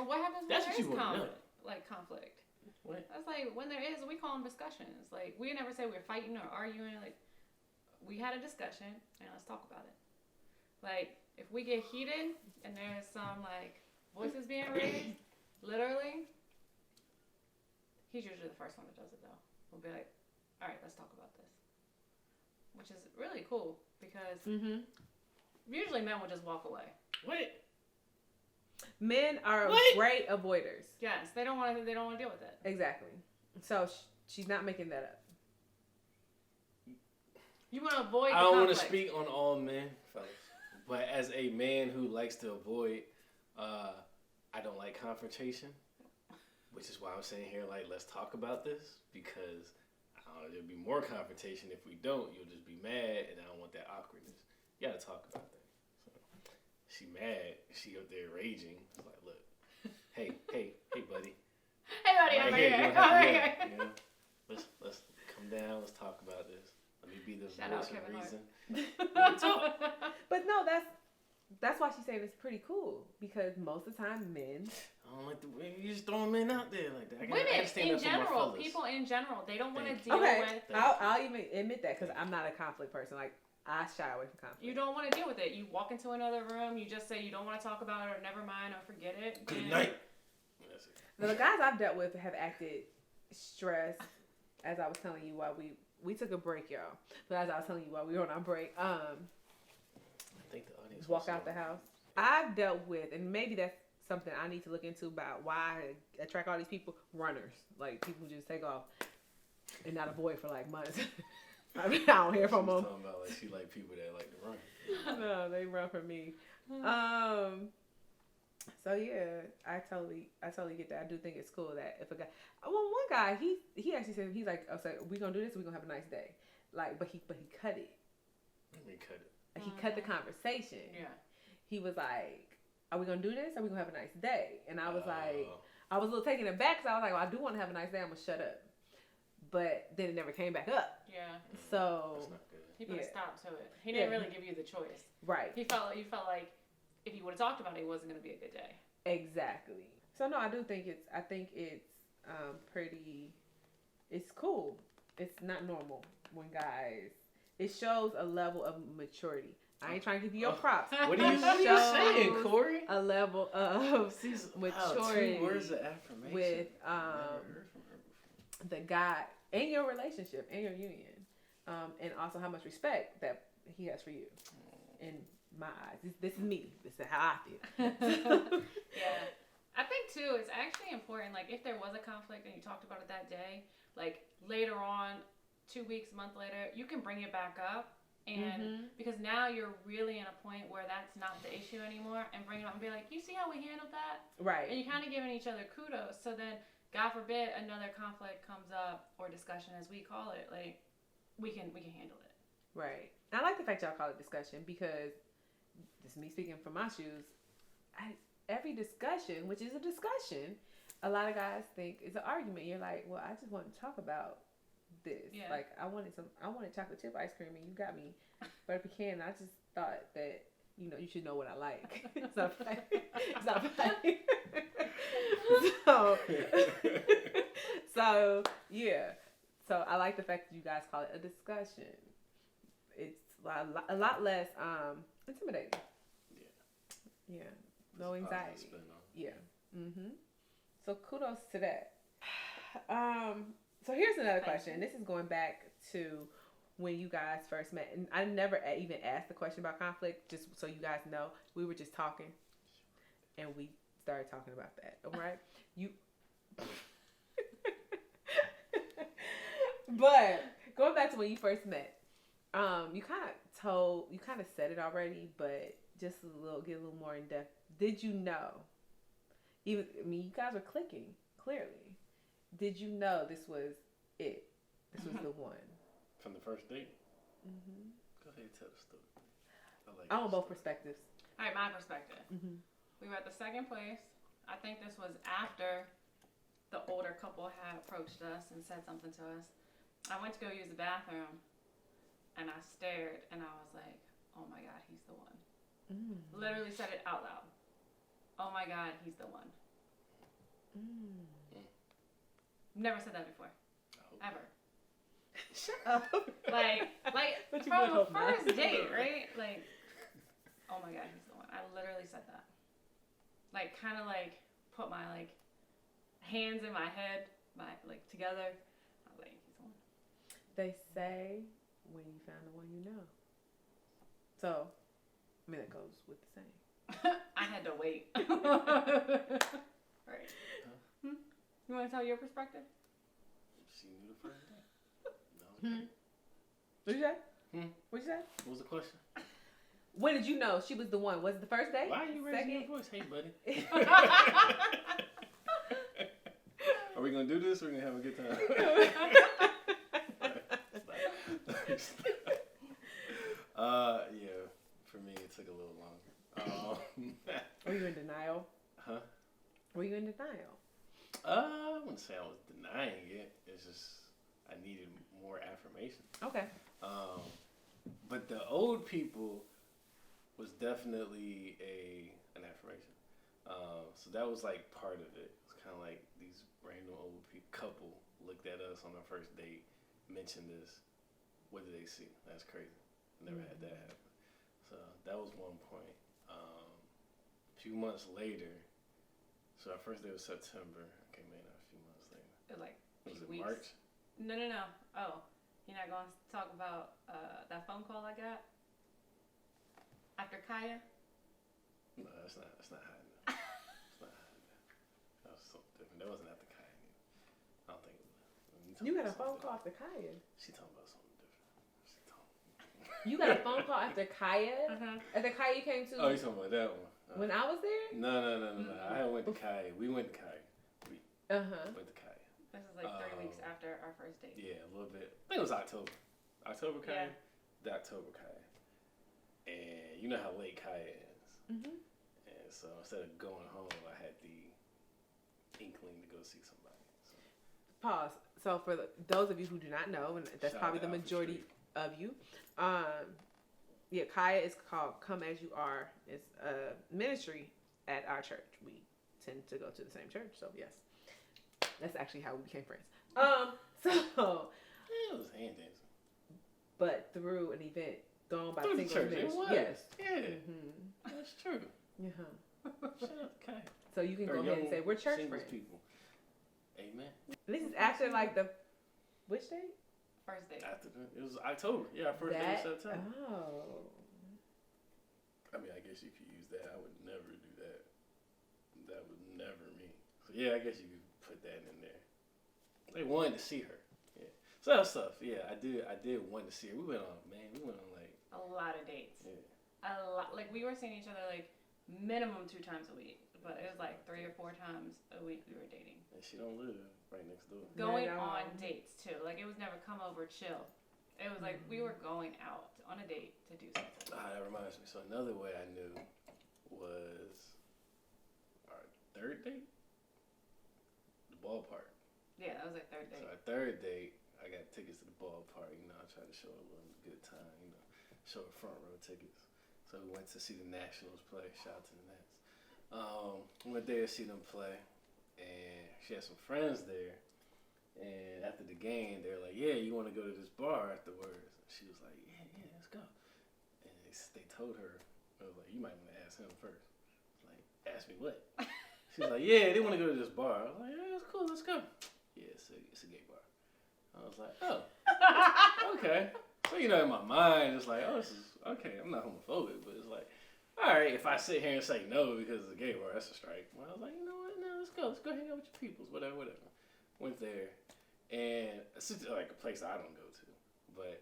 But what happens when That's there what is you want to know. conflict? What? That's like when there is, we call them discussions. Like we never say we're fighting or arguing. Like we had a discussion and let's talk about it. Like if we get heated and there's some like voices being raised, literally, he's usually the first one that does it though. We'll be like, all right, let's talk about this, which is really cool because usually men will just walk away. What? Men are great avoiders. Yes, they don't want to. They don't want to deal with it. Exactly. So she's not making that up. You want to avoid. I don't want to speak on all men, fellas, but as a man who likes to avoid, I don't like confrontation, which is why I'm saying here, like, let's talk about this because there'll be more confrontation if we don't. You'll just be mad, and I don't want that awkwardness. You gotta talk about that. So, she mad. She up there raging. It's like, look, hey, buddy. Hey, buddy, right I'm here. here. You know, let's come down. Let's talk about this. Let me be the voice of reason. But no, that's why she's saying it's pretty cool because most of the time men. I don't like the way you just throwing men out there like that. Women in general, people in general, they don't want to deal with. I'll even admit that because I'm not a conflict person. Like I shy away from conflict. You don't want to deal with it. You walk into another room, you just say you don't want to talk about it or never mind or forget it. Good night. Now, the guys I've dealt with have acted stressed, as I was telling you while we took a break, y'all. But as I was telling you while we were on our break, I think the audience walk out the house. I've dealt with, and maybe that's something I need to look into about why I attract all these people, runners. Like people who just take off and not avoid for like months. I mean, I don't hear from them. Talking about like she like people that like to run. No, they run from me. So yeah, I totally get that. I do think it's cool that if a guy, one guy, he actually said he's like, oh, so we gonna do this, we gonna have a nice day, like, but he cut it. Let me cut it. He cut the conversation. Yeah. He was like, are we gonna do this? Or are we gonna have a nice day? And I was like, I was a little taken aback because I was like, well, I do want to have a nice day. I'm gonna shut up. But then it never came back up. Yeah. So that's not good. He put a stop to it. He didn't really give you the choice. Right. You felt like if you would have talked about it, it wasn't going to be a good day. Exactly. So no, I think it's pretty. It's cool. It's not normal when guys. It shows a level of maturity. I ain't trying to give you your props. What are you saying, Corey? A level of maturity 2 words of affirmation with the guy in your relationship, in your union, and also how much respect that he has for you. In my eyes, this is me. This is how I feel. Yeah, I think too. It's actually important. Like if there was a conflict and you talked about it that day, like later on, 2 weeks, a month later, you can bring it back up. And because now you're really in a point where that's not the issue anymore, and bring it up and be like, you see how we handled that? Right. And you're kind of giving each other kudos. So then, God forbid, another conflict comes up or discussion, as we call it, like we can handle it. Right. I like the fact y'all call it discussion because this is me speaking from my shoes. Every discussion, which is a discussion, a lot of guys think it's an argument. You're like, well, I just want to talk about this. Yeah. Like I wanted chocolate chip ice cream and you got me butter pecan. I just thought that you should know what I like. It's not funny. It's not funny. so yeah. So I like the fact that you guys call it a discussion. It's a lot less intimidating. Yeah. No anxiety. Yeah. So kudos to that. So here's another question. This is going back to when you guys first met. And I never even asked the question about conflict, just so you guys know. We were just talking. And we started talking about that. All right? But going back to when you first met, you kind of said it already, but just get a little more in depth. Did you know? You guys were clicking, clearly. Did you know this was it? This was the one? From the first date? Mm-hmm. Go ahead and tell the story. I want both perspectives. All right, my perspective. Mm-hmm. We were at the second place. I think this was after the older couple had approached us and said something to us. I went to go use the bathroom, and I stared, and I was like, oh my God, he's the one. Mm. Literally said it out loud. Oh my God, he's the one. Never said that before. Ever. Shut up. Like But you from would a hope not. first date, right? Like, oh my god, he's the one. I literally said that. Like, kind of like put my like hands in my head, my like together. I was like, he's the one. They say when you found the one you know. So, I mean, that goes with the saying. I had to wait. Right. You want to tell your perspective? She knew the first day. No. What'd you say? What'd you say? What was the question? When did you know she was the one? Was it the first day? Why are you raising Second? your voice? Hey, buddy. Are we going to do this or are we going to have a good time? Yeah, for me, it took a little longer. Were you in denial? Huh? Were you in denial? I wouldn't say I was denying it. It's just I needed more affirmation. Okay. But the old people was definitely an affirmation. So that was like part of it. It's kind of like these random old couple looked at us on our first date, mentioned this. What did they see? That's crazy. Never had that happen. So that was one point. A few months later, so our first day was September. Okay, man, a few months later. Like Was it weeks. March? No. Oh, you're not going to talk about that phone call I got after Kaya? No, that's not high enough. It's not high enough. That was something different. That wasn't after Kaya. I don't think it was. You got a phone call after Kaya. She talking about something different. She talking. You got a phone call after Kaya? After Kaya you came to? Oh, you talking about that one? When I was there? No. I went to Kaya. We went to Kaya. Went to Kaya. This is like 3 weeks after our first date. Yeah, a little bit. I think it was October. October Kaya? Yeah. The October Kaya. And you know how late Kaya is. Mm-hmm. And so instead of going home, I had the inkling to go see somebody. So. Pause. So for those of you who do not know, and that's Shout probably the out for majority Street. of you, Kaya is called Come As You Are. It's a ministry at our church. We tend to go to the same church, so yes. That's actually how we became friends. So Yeah, it was hand dancing. but through an event thrown by Through the single church, it ministry. was. Yes. Yeah, Mm-hmm. that's true. Yeah. Shout out to Kaya. So you can Or go ahead and young say we're church singles friends. people. Amen. This is after like the which date? First date. After it was October. Yeah, our first day was September. Oh. I mean, I guess you could use that. I would never do that. That was never me. So yeah, I guess you could put that in there. They wanted to see her. Yeah. So that was stuff. Yeah, I did want to see her. We went on like A lot of dates. yeah. A lot. Like we were seeing each other like minimum 2 times a week, but it was like 3 or 4 times a week we were dating. And she don't live right next door. Going Right on on. dates too. Like it was never come over chill. It was like we were going out on a date to do something. That reminds me. So another way I knew was our third date. The ballpark. Yeah, that was like third So date. our third date, I got tickets to the ballpark. You know, I tried to show her a little good time. You know, show her front row tickets. So we went to see the Nationals play. Shout out to the Nats. We went there to see them play, and she had some friends there. And after the game, they were like, "Yeah, you want to go to this bar afterwards?" And she was like, "Yeah, let's go." And they told her, I was like, "You might want to ask him first." I was like, "Ask me what?" She was like, "Yeah, they want to go to this bar." I was like, "Yeah, that's cool. Let's go." Yeah, it's a gay bar. I was like, "Oh, okay." So in my mind, it's like, "Oh, this is okay." I'm not homophobic, but it's like, all right, if I sit here and say no because it's a gay bar, that's a strike. Well, I was like, you know what? No, let's go hang out with your peoples, whatever. Went there, and it's like a place I don't go to, but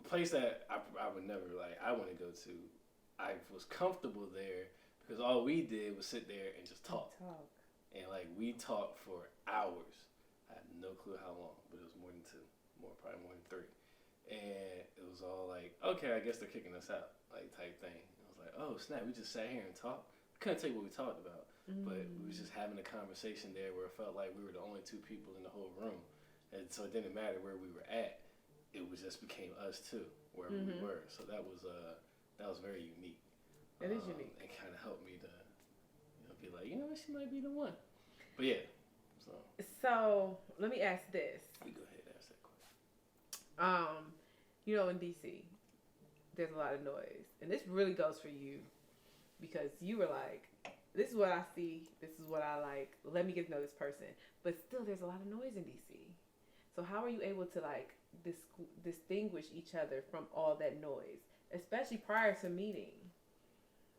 a place that I would never I want to go to. I was comfortable there because all we did was sit there and just talk. And we talked for hours. I have no clue how long, but it was more than 2, probably more than 3. And it was all like, okay, I guess they're kicking us out, type thing. I was like, oh snap, we just sat here and talked. Couldn't tell you what we talked about, but we was just having a conversation there where it felt like we were the only 2 people in the whole room, and so it didn't matter where we were at. It was just became us 2 wherever we were. So that was very unique. It is unique. It kind of helped me to be like, she might be the one. But yeah. So let me ask this. You go ahead and ask that question. In DC, there's a lot of noise, and this really goes for you because you were like, "This is what I see. This is what I like. Let me get to know this person." But still, there's a lot of noise in DC. So how are you able to like distinguish each other from all that noise, especially prior to meeting?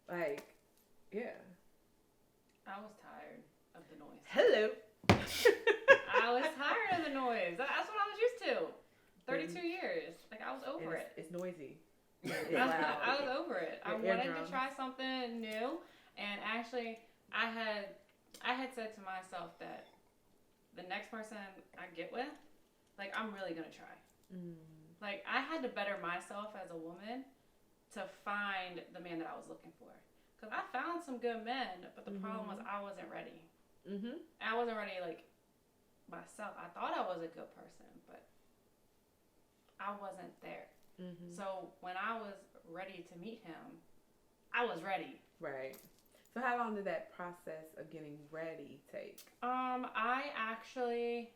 Like, yeah. I was tired of the noise. Hello. I was tired of the noise. That's what I was used to. 32 years. Like, I was over it. It's noisy. It's loud. I was over it. I wanted to try something new. And actually, I had said to myself that the next person I get with, like, I'm really going to try. Like, I had to better myself as a woman to find the man that I was looking for. Because I found some good men, but the problem was I wasn't ready. I wasn't ready, like, myself. I thought I was a good person, but I wasn't there. So when I was ready to meet him, I was ready. Right. So how long did that process of getting ready take? I actually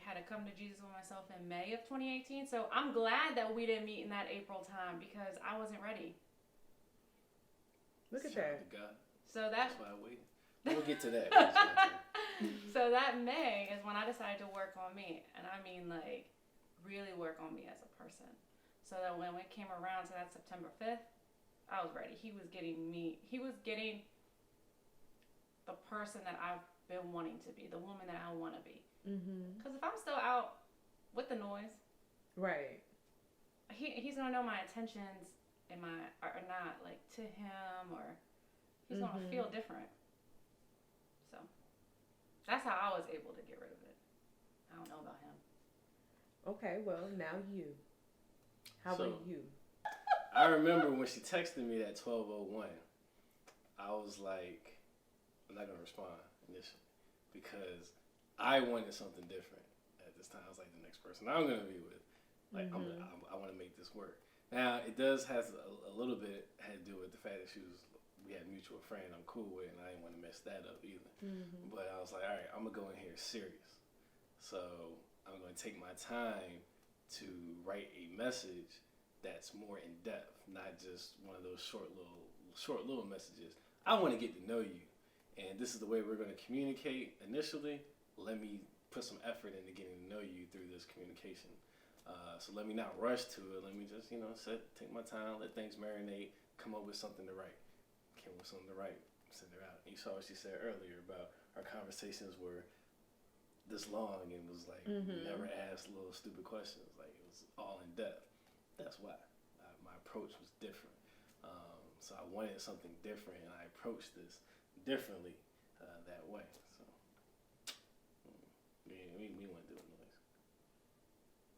had to come to Jesus with myself in May of 2018. So I'm glad that we didn't meet in that April time because I wasn't ready. Look at that. So that's why I waited. We'll get to that. So that May is when I decided to work on me, and I mean really work on me as a person. So that when it came around to that September 5th, I was ready. He was getting the person that I've been wanting to be, the woman that I want to be. Because if I'm still out with the noise, right, he's gonna know my intentions are not to him, or he's gonna feel different. So that's how I was able to get rid of it. I don't know about him. Okay, well, now you. How about you? I remember when she texted me at 12:01, I was like, I'm not going to respond initially because I wanted something different at this time. I was like, the next person I'm going to be with, I want to make this work. Now, it does have a little bit had to do with the fact that we had a mutual friend I'm cool with, and I didn't want to mess that up either. But I was like, all right, I'm going to go in here serious. So I'm going to take my time to write a message that's more in depth, not just one of those short little messages. I want to get to know you, and this is the way we're going to communicate initially. Let me put some effort into getting to know you through this communication. So let me not rush to it. Let me just, take my time, let things marinate, come up with something to write. Came up with something to write, send it out. You saw what she said earlier about our conversations were this long and was like never asked little stupid questions. Like it was all in depth. That's why my approach was different. So I wanted something different, and I approached this differently that way. So we went through the noise.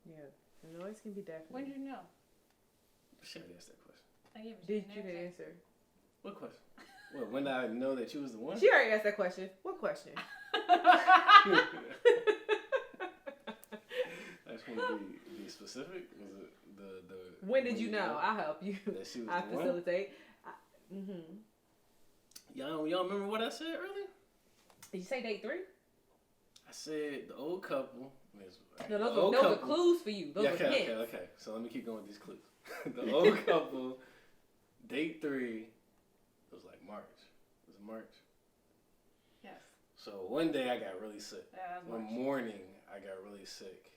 Yeah, the noise can be definitely. When did you know? She already asked that question. Did you answer? What question? Well, when did I know that you was the one? She already asked that question. What question? I just want to be specific. Was it the when did you know? I'll help you. That she was I the facilitate. Y'all remember what I said earlier? Did you say date 3? I said the old couple. No, those are clues for you. Those are hints. Okay. So let me keep going with these clues. The old couple, date 3. It was like March. Was it March? Yes. So one day I got really sick. Yeah, one morning I got really sick,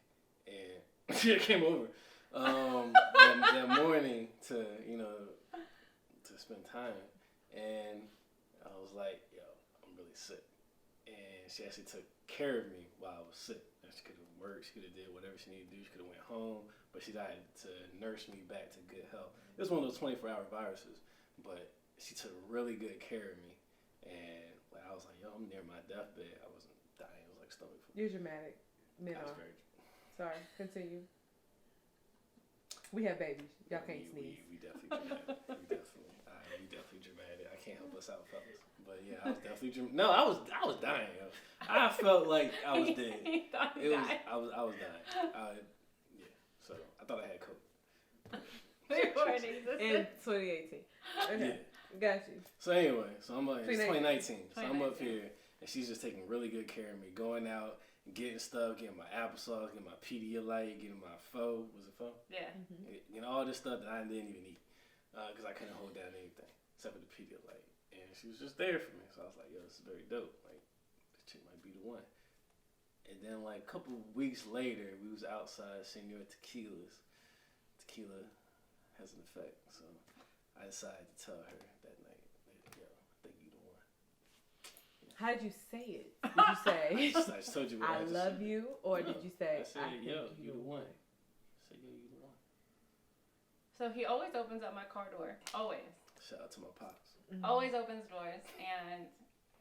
and she came over that morning to spend time, and I was like, yo, I'm really sick, and she actually took care of me while I was sick. She could have worked, she could have did whatever she needed to do, she could have went home, but she died to nurse me back to good health. It was one of those 24-hour viruses, but she took really good care of me, and I was like, yo, I'm near my deathbed. I wasn't dying, it was like stomach flu. You're dramatic. Sorry, continue. We have babies. Y'all can't sneeze. We definitely dramatic. We definitely dramatic. I can't help us out, fellas. But yeah, I was definitely dramatic. No, I was dying. Yo. I felt like I was dead. I was dying. Yeah. So I thought I had COVID. In 2018. Okay. Yeah. Got you. So anyway, it's 2019. So I'm up here and she's just taking really good care of me, going out and getting stuff, getting my applesauce, getting my Pedialyte, getting my pho. Was it pho? Yeah. Getting all this stuff that I didn't even eat because I couldn't hold down anything except for the Pedialyte. And she was just there for me. So I was like, yo, this is very dope. Like, this chick might be the one. And then, like, a couple weeks later, we was outside Senor Tequila's. Tequila has an effect. So I decided to tell her that night, like, yo, I think you the one. How did you say it? Did you say, I just told you what I love you? Or did you say, I said, think yo, you you the one. one? I said, yo, you the one. So he always opens up my car door. Always. Shout out to my pops. Mm-hmm. Always opens doors. And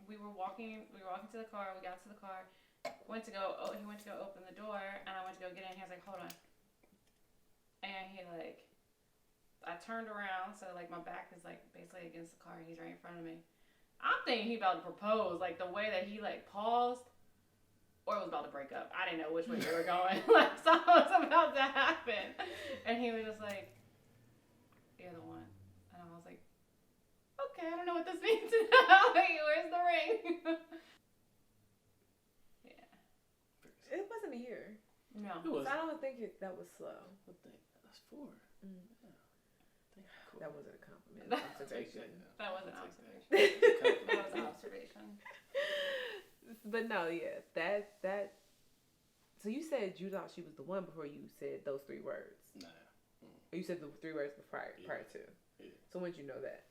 we were walking to the car. We got to the car. He went to go open the door, and I went to go get in. He was like, hold on. And he like, I turned around, so like my back is like basically against the car. He's right in front of me. I'm thinking he about to propose, like the way that he like paused, or it was about to break up. I didn't know which way we were going. Like something was about to happen, and he was just like, "You're the one," and I was like, "Okay, I don't know what this means." Like, where's the ring? Yeah. It wasn't a year. No. It was. So I don't think that was slow. That's 4. Mm. Yeah. Cool. That wasn't a compliment. That- Observation. That was an I'll observation. take That was an observation. But no, yeah, that. So you said you thought she was the one before you said those 3 words. Nah. Or you said the 3 words prior to. Yeah. So when did you know that?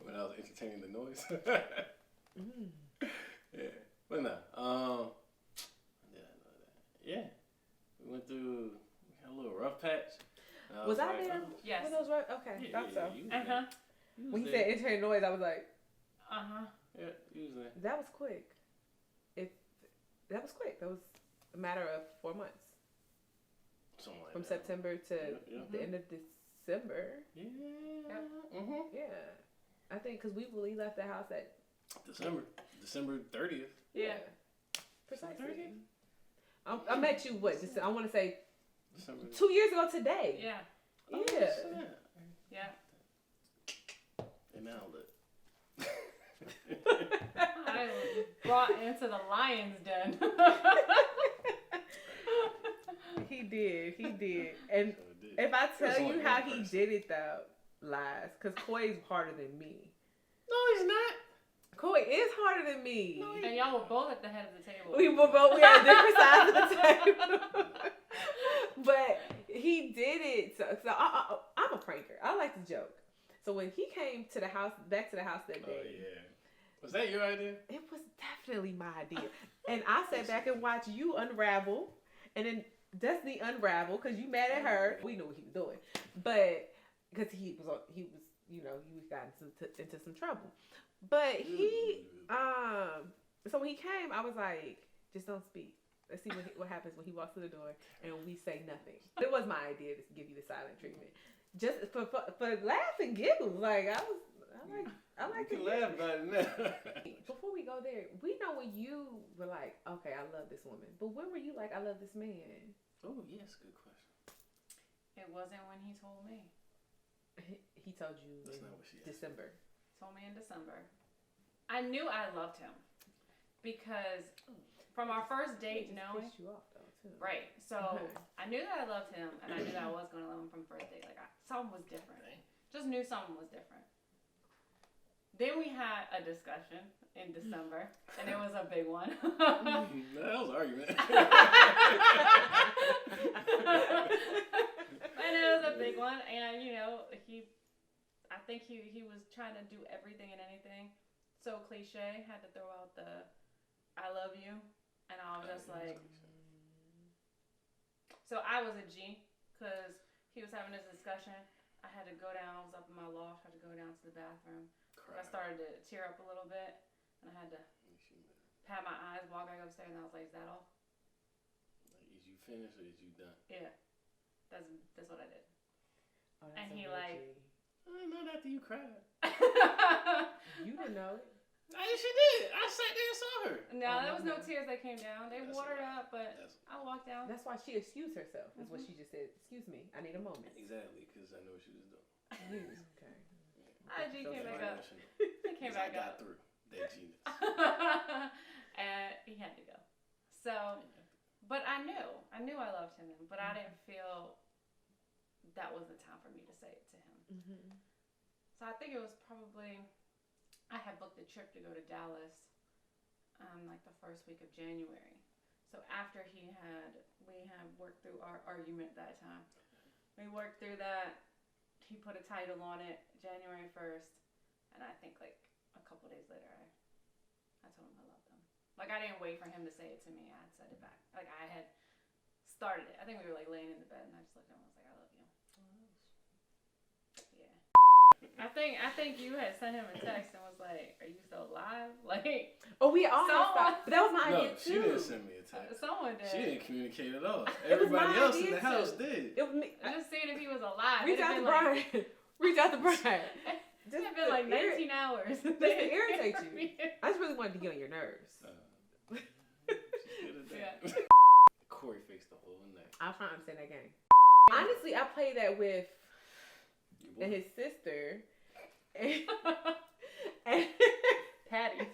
When I was entertaining the noise. Mm. Yeah. But no. Yeah, I know that. Yeah. We went through a little rough patch. Was I there? Yes. When those right? Okay, Yeah, thought so. you was Uh huh. there. When he said entertaining noise, I was like, Uh huh. Yeah, you was there. that was quick. That was quick. That was a matter of 4 months. Something like From that. September to Yeah. the end of December. Yeah. Yep. Mm-hmm. Yeah. I think because we left the house at December 30th. Yeah. precisely. I met you, I want to say December 2 years ago today. Yeah. Oh, Yeah. shit. Yeah. And now look. I was brought into the lion's den. He did. And So it did. if I There's tell only you how one he person. did it though, lies. Because Koi's harder than me. No, he's not. Koi is harder than me. No, And y'all were both at the head of the table. We had different sides of the table. But he did it. So I'm a pranker. I like to joke. So when he came to the house, back to the house that Oh, day, yeah. Was that your idea? it was definitely my idea. And I sat back and watched you unravel, and then Destiny unravel because you mad at her. We knew what he was doing, but because he was, you got into some trouble. But he, so when he came, I was like, just don't speak. Let's see what happens when he walks through the door and we say nothing. It was my idea to give you the silent treatment, just for laughs and giggles. Like I like You to can laugh about it now. Before we go there, we know when you were like, okay, I love this woman. But when were you like, I love this man? Oh, yes, good question. It wasn't when he told me. He told you That's in not what she asked. December. Told me in December. I knew I loved him because from our first date, He just knowing. pissed you off though too. Right. So Okay. I knew that I loved him, and I knew that I was going to love him from first date. Like something was different. Just knew something was different. Then we had a discussion in December, and it was a big one. That was an argument. And it was a big one, and I think he was trying to do everything and anything. So cliche, had to throw out the I love you, and I was just like, so I was a G, because he was having this discussion. I had to go down, I was up in my loft, had to go down to the bathroom. I started to tear up a little bit, and I had to pat my eyes, walk back upstairs, and I was like, is that all? Is you finished or is you done? Yeah. That's what I did. Oh, that's And a he real like- G. Not after you cried. You didn't know. She did. I sat there and saw her. No, Oh, there was no okay. tears that came down. They That's watered a lie. up, but That's I walked down. That's why she excused herself. Is what she just said. Excuse me, I need a moment. exactly because I know what she was doing. Okay. IG So came back sorry. up. came back I got up. through that genius. And he had to go. So, but I knew I loved him, but I didn't feel that was the time for me to say it to him. Mm-hmm. So I think it was probably, I had booked a trip to go to Dallas, like the first week of January. So after we had worked through our argument that time. We worked through that. He put a title on it, January 1st, and I think like a couple days later, I told him I loved him. Like I didn't wait for him to say it to me. I had said it back. Like I had started it. I think we were like laying in the bed, and I just looked at him and was like, I love you. Yeah. I think you had sent him a text and was like, "Are you still alive?" Like, oh, we all had thought, but that was my idea No, too. she didn't send me a text. Someone did. She didn't communicate at all. It was Everybody my else in idea the house too. did. It was me. I just seeing if he was alive. Reach out to Brian. Brian. Reach out to Brian. It's been like 19 hours. Just to irritate you. I just really wanted to get on your nerves. Yeah. Corey faced the whole night. I was trying to understand that game. Honestly, I played that with and his sister. And Patty.